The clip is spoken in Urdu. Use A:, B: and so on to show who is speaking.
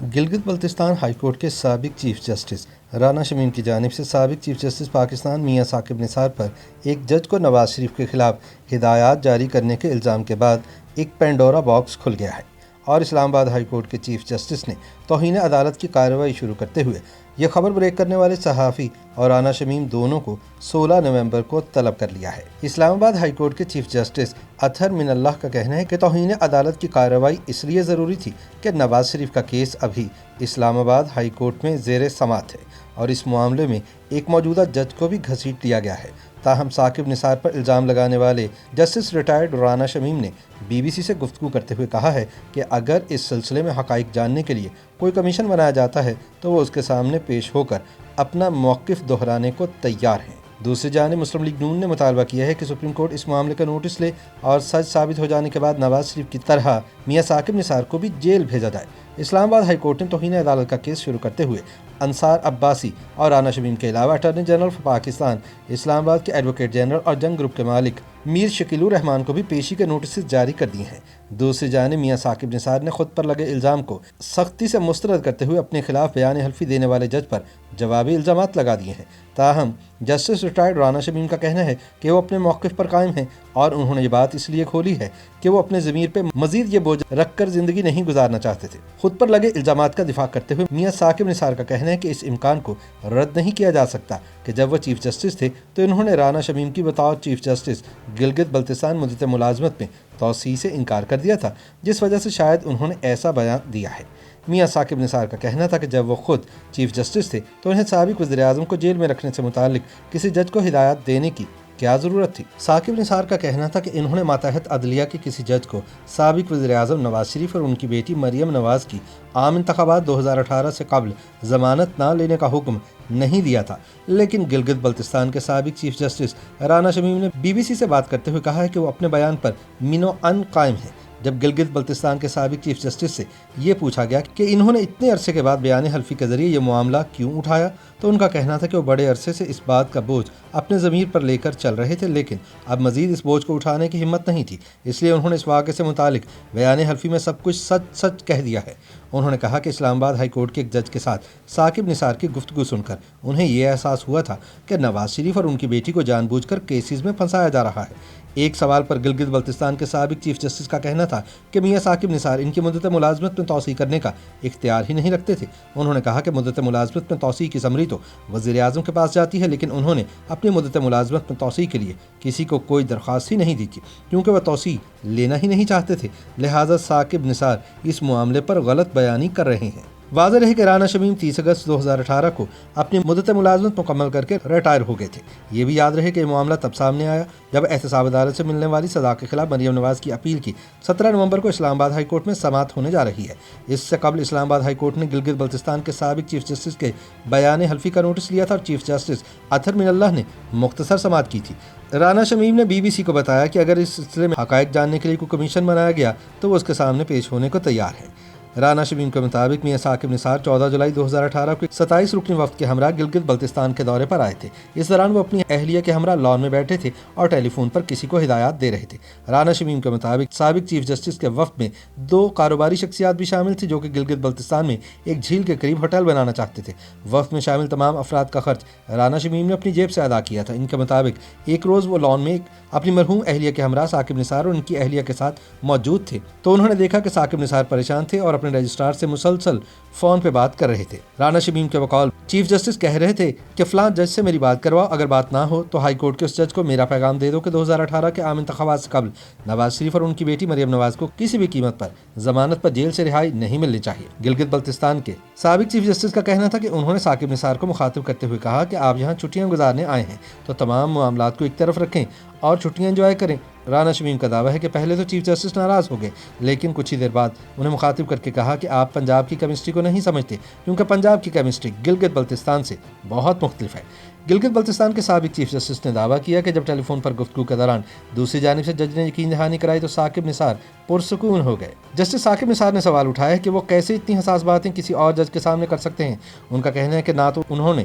A: گلگت بلتستان ہائی کورٹ کے سابق چیف جسٹس رانا شمیم کی جانب سے سابق چیف جسٹس پاکستان میاں ثاقب نثار پر ایک جج کو نواز شریف کے خلاف ہدایات جاری کرنے کے الزام کے بعد ایک پینڈورا باکس کھل گیا ہے اور اسلام آباد ہائی کورٹ کے چیف جسٹس نے توہین عدالت کی کارروائی شروع کرتے ہوئے یہ خبر بریک کرنے والے صحافی اور رانا شمیم دونوں کو 16 نومبر کو طلب کر لیا ہے۔ اسلام آباد ہائی کورٹ کے چیف جسٹس اطہر من اللہ کا کہنا ہے کہ توہین عدالت کی کارروائی اس لیے ضروری تھی کہ نواز شریف کا کیس ابھی اسلام آباد ہائی کورٹ میں زیر سماعت ہے اور اس معاملے میں ایک موجودہ جج کو بھی گھسیٹ لیا گیا ہے۔ تاہم ثاقب نثار پر الزام لگانے والے جسٹس ریٹائرڈ رانا شمیم نے BBC سے گفتگو کرتے ہوئے کہا ہے کہ اگر اس سلسلے میں حقائق جاننے کے لیے کوئی کمیشن بنایا جاتا ہے تو وہ اس کے سامنے پیش ہو کر اپنا موقف دہرانے کو تیار ہیں۔ دوسری جانب مسلم لیگ نون نے مطالبہ کیا ہے کہ سپریم کورٹ اس معاملے کا نوٹس لے اور سچ ثابت ہو جانے کے بعد نواز شریف کی طرح میاں ثاقب نثار کو بھی جیل بھیجا جائے۔ اسلام آباد ہائی کورٹ نے توہین عدالت کا کیس شروع کرتے ہوئے انصار عباسی اور رانا شمیم کے علاوہ اٹارنی جنرل آف پاکستان، اسلام آباد کے ایڈوکیٹ جنرل اور جنگ گروپ کے مالک میر شکیل الرحمان کو بھی پیشی کے نوٹسز جاری کر دیے ہیں۔ دوسری جانب میاں ثاقب نثار نے خود پر لگے الزام کو سختی سے مسترد کرتے ہوئے اپنے خلاف بیان حلفی دینے والے جج پر جوابی الزامات لگا دیے ہیں۔ تاہم جسٹس ریٹائرڈ رانا شمیم کا کہنا ہے کہ وہ اپنے موقف پر قائم ہیں اور انہوں نے یہ بات اس لیے کھولی ہے کہ وہ اپنے ضمیر پہ مزید یہ بوجھ رکھ کر زندگی نہیں گزارنا چاہتے تھے۔ خود پر لگے الزامات کا دفاع کرتے ہوئے میاں ثاقب نثار کا کہنا ہے کہ اس امکان کو رد نہیں کیا جا سکتا کہ جب وہ چیف جسٹس تھے تو انہوں نے رانا شمیم کی بطور چیف جسٹس گلگت بلتستان مدت ملازمت میں توسیع سے انکار کر دیا تھا، جس وجہ سے شاید انہوں نے ایسا بیان دیا ہے۔ میاں ثاقب نثار کا کہنا تھا کہ جب وہ خود چیف جسٹس تھے تو انہیں سابق وزیر اعظم کو جیل میں رکھنے سے متعلق کسی جج کو ہدایات دینے کی کیا ضرورت تھی۔ ثاقب نثار کا کہنا تھا کہ انہوں نے ماتحت عدلیہ کے کسی جج کو سابق وزیر اعظم نواز شریف اور ان کی بیٹی مریم نواز کی عام انتخابات 2018 سے قبل ضمانت نہ لینے کا حکم نہیں دیا تھا، لیکن گلگت بلتستان کے سابق چیف جسٹس رانا شمیم نے BBC سے بات کرتے ہوئے کہا ہے کہ وہ اپنے بیان پر من و عن قائم ہیں۔ جب گلگت بلتستان کے سابق چیف جسٹس سے یہ پوچھا گیا کہ انہوں نے اتنے عرصے کے بعد بیان حلفی کے ذریعے یہ معاملہ کیوں اٹھایا تو ان کا کہنا تھا کہ وہ بڑے عرصے سے اس بات کا بوجھ اپنے ضمیر پر لے کر چل رہے تھے، لیکن اب مزید اس بوجھ کو اٹھانے کی ہمت نہیں تھی، اس لیے انہوں نے اس واقعے سے متعلق بیان حلفی میں سب کچھ سچ کہہ دیا ہے۔ انہوں نے کہا کہ اسلام آباد ہائی کورٹ کے ایک جج کے ساتھ ثاقب نثار کی گفتگو سن کر انہیں یہ احساس ہوا تھا کہ نواز شریف اور ان کی بیٹی کو جان بوجھ کر کیسز میں پھنسایا جا رہا ہے۔ ایک سوال پر گلگت بلتستان کے سابق چیف جسٹس کا کہنا تھا کہ میاں ثاقب نثار ان کی مدت ملازمت میں توسیع کرنے کا اختیار ہی نہیں رکھتے تھے۔ انہوں نے کہا کہ مدت ملازمت میں توسیع کی سمری تو وزیر اعظم کے پاس جاتی ہے، لیکن انہوں نے اپنی مدت ملازمت میں توسیع کے لیے کسی کو کوئی درخواست ہی نہیں دی تھی کیونکہ وہ توسیع لینا ہی نہیں چاہتے تھے، لہٰذا ثاقب نثار اس معاملے پر غلط بیانی کر رہے ہیں۔ واضح رہے کہ رانا شمیم 30 اگست 2018 کو اپنی مدت ملازمت مکمل کر کے ریٹائر ہو گئے تھے۔ یہ بھی یاد رہے کہ یہ معاملہ تب سامنے آیا جب احتساب عدالت سے ملنے والی سزا کے خلاف مریم نواز کی اپیل کی 17 نومبر کو اسلام آباد ہائی کورٹ میں سماعت ہونے جا رہی ہے۔ اس سے قبل اسلام آباد ہائی کورٹ نے گلگت بلتستان کے سابق چیف جسٹس کے بیان حلفی کا نوٹس لیا تھا اور چیف جسٹس اطہر من اللہ نے مختصر سماعت کی تھی۔ رانا شمیم نے BBC کو بتایا کہ اگر اس سلسلے میں حقائق جاننے کے لیے کوئی کمیشن بنایا گیا تو وہ اس کے سامنے پیش ہونے کو تیار ہے۔ رانا شمیم کے مطابق میاں ثاقب نثار 14 جولائی 2018 کو 27 رکنی وفد کے ہمراہ گلگت بلتستان کے دورے پر آئے تھے۔ اس دوران وہ اپنی اہلیہ کے ہمراہ لان میں بیٹھے تھے اور ٹیلی فون پر کسی کو ہدایات دے رہے تھے۔ رانا شمیم کے مطابق سابق چیف جسٹس کے وفد میں 2 کاروباری شخصیات بھی شامل تھے جو کہ گلگت بلتستان میں ایک جھیل کے قریب ہوٹل بنانا چاہتے تھے۔ وفد میں شامل تمام افراد کا خرچ رانا شمیم نے اپنی جیب سے ادا کیا تھا۔ ان کے مطابق ایک روز وہ لان میں اپنی مرحوم اہلیہ کے ہمراہ ثاقب نثار اور ان کی اہلیہ کے ساتھ موجود تھے تو انہوں نے دیکھا کہ ثاقب نثار پریشان تھے اور اپنے رجسٹرار سے مسلسل فون پہ بات کر رہے تھے۔ رانا شمیم کے وکیل چیف جسٹس کہہ رہے تھے کہ فلاں جج سے میری بات کرواؤ، اگر بات نہ ہو تو ہائی کورٹ کے اس جج کو میرا پیغام دے دو کہ 2018 کے عام انتخابات سے قبل نواز شریف اور ان کی بیٹی مریم نواز کو کسی بھی قیمت پر ضمانت پر جیل سے رہائی نہیں ملنی چاہیے۔ گلگت بلتستان کے سابق چیف جسٹس کا کہنا تھا کہ انہوں نے ثاقب نثار کو مخاطب کرتے ہوئے کہا کہ آپ یہاں چھٹیاں گزارنے آئے ہیں تو تمام معاملات کو ایک طرف رکھیں اور چھٹیاں انجوائے کریں۔ رانا شمیم کا دعویٰ ہے کہ پہلے تو چیف جسٹس ناراض ہو گئے، لیکن کچھ ہی دیر بعد انہیں مخاطب کر کے کہا کہ آپ پنجاب کی کیمسٹری کو نہیں سمجھتے کیونکہ پنجاب کی کیمسٹری گلگت بلتستان سے بہت مختلف ہے۔ گلگت بلتستان کے سابق چیف جسٹس نے دعویٰ کیا کہ جب ٹیلی فون پر گفتگو کے دوران دوسری جانب سے جج نے یقین دہانی کرائی تو ثاقب نثار پرسکون ہو گئے۔ جسٹس ثاقب نثار نے سوال اٹھایا کہ وہ کیسے اتنی حساس باتیں کسی اور جج کے سامنے کر سکتے ہیں۔ ان کا کہنا ہے کہ نہ تو انہوں نے